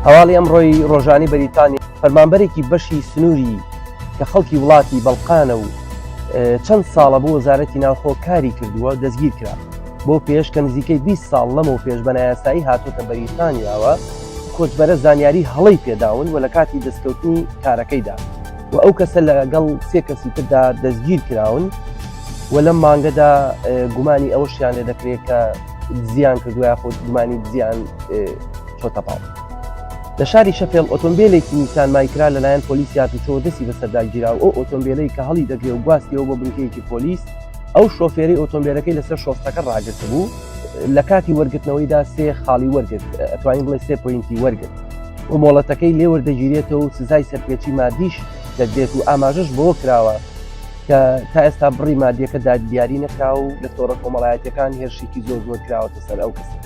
هەواڵی ئەمڕۆی ڕۆژانی بەریتانیا فەرمانبەرێکی بەشی سنووری کە خەڵکی وڵاتی بەڵقانە و چەند ساڵە بۆ وەزارەتی ناوخۆ کاری کردووە دەستگیر کرا بۆ پێش کە نزیکەی 20 ساڵ لەمەوە پێش بەنایاسایی هاتوۆتە بەریتانیاوە کۆچبەرە زانیاری هەڵەی پێداون و لە کاتی دەستکەوتنی کارەکەیدا و ئەو کەسە لەگەڵ 3 کەسی تردا دەستگیر کراون و لەم مانگەدا گومانی ئەوەشیان لێ دەکرێت کە زیان کردووە خۆت گومانی زیان چۆتە پاڵ. لە شاری شەفێڵ ئۆتۆمبیلێکی نیسان مایکرا لەلایەن پۆلیسی هاتوچۆ دەستی بەسەرداگیرا و ئەو ئۆتۆمبیلەی کە هەڵی دەگرێت و گواستیەوە بۆ بنکەیەکی پۆلیس ئەو شۆفێری ئۆتۆمبیلەکەی لەسەر شۆستەکە ڕاگرت بوو لە کاتی وەرگرتنەوەیدا 3 خاڵی وەرگرت ئەتوانین بڵێ 3 پۆینتی وەرگرت و مۆڵەتەکەی لێوەردەگیرێتەوە و سزای سەرپێچی مادیش دەدرێت و ئاماژەش بۆ کراوە کە تا ئێستا بڕی مادیەکە دیاری نەکراوە و لە تۆڕە کۆمەڵایەتەکان هێرشێکی زۆر کراوەتە سەر ئەو کەسە.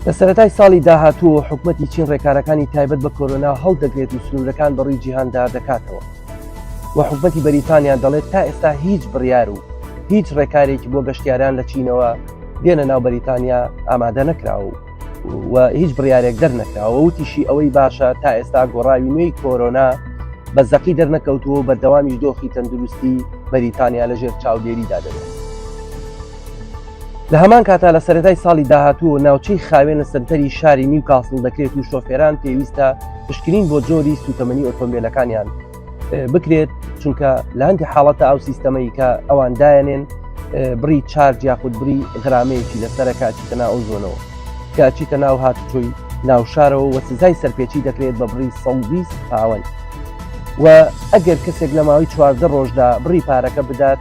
لە سەرەتای ساڵی داهاتووە حکوومەتی چین ڕێکارەکانی تایبەت بە کۆرۆنا هەڵدەگرێت و سنوورەکان بەڕووی جیهاندا دەکاتەوە و حکوومەتی بەریتانیا دەڵێت تا ئێستا هیچ بڕیار و هیچ ڕێکارێکی بۆ گەشتیاران لە چینەوە دێنە ناو بەریتانیا ئامادە نەکراوە و هیچ بڕیارێک دەرنەکراوە وتیشی ئەوەی باشە تا ئێستا گۆڕاوی نوێی کۆرۆنا بە زەقی دەرنەکەوتووە و بەردەوامیش دۆخی تەندروستی بەریتانیا لەژێر چاودێریدا دەبێت. لە هەمان کاتا لە سەرەتای ساڵی داهاتووە ناوچەی خاوێن لە سەرتەری شاری نیوکاسڵ دەکرێت و شۆفێران پێویستە پشکنین بۆ جۆری سوتەمەنی ئۆتۆمبیلەکانیان بکرێت چونکە لە هەندی حاڵەتە ئەو سیستەمەی کە ئەوان دایەنێن بڕی چارج یاخود بڕی غرامەیەکی لەسەرەکە چیتە ناو ئەو زۆنەوە کە چیتە ناو هاتوچۆی ناوشارەوە و سزای سەرپێچی دەکرێت بە بڕی 120 پاوەند و ئەگەر کەسێک لە ماوەی 14 ڕۆژدا بڕی پارەکە بدات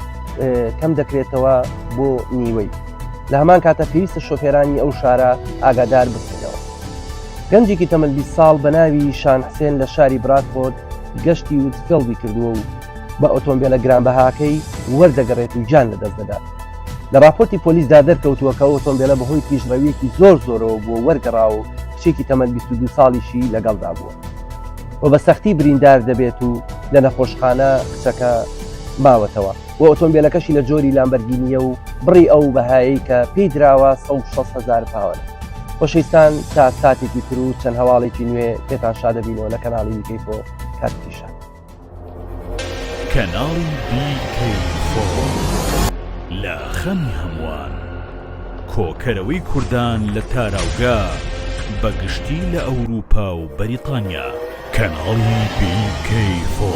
کەم دەکرێتەوە بۆ نیوەی. لە هەمان کاتە پێویستە شۆفێرانی ئەو شارە ئاگادار بکرێنەوە. گەنجێکی تەمەن 20 ساڵ بە ناوی شان حسێن لە شاری برادفۆرد گەشتی وتفێڵدی کردووە و بە ئۆتۆمبیلە گرانبەهاکەی وەردەگەڕێت و گیان لەدەست دەدات. لە راپۆرتی پۆلیسدا دەرکەوتووە کە ئۆتۆمبیلە بەهۆی پیشڕەویەکی زۆرەوە بۆ وەرگەڕا و کچێکی تەمەن 22 ساڵیشی لەگەڵدا بووە و بە سەختی بریندار دەبێت و لە نەخۆشخانە کچەکە ماوەتەوە و ئۆتۆمبیلەکەشی لە جۆری لامبەرگینیە و بڕی ئەو بەهایی کە پێی دراوە 160,000 پاوەند. خۆشەویستان تا ساتێکی تر و چەند هەواڵێکی نوێ پێتان شادەبینەوە لە کەناڵی بیکەیفۆ کاتیشان. کەناڵی بیکەیفۆ لە خەمی هەمووان کۆکەرەوەی کوردان لە تاراوگا بەگشتی لە ئەوروپا و بەریتانیا. کەناڵی بیکەیفۆ.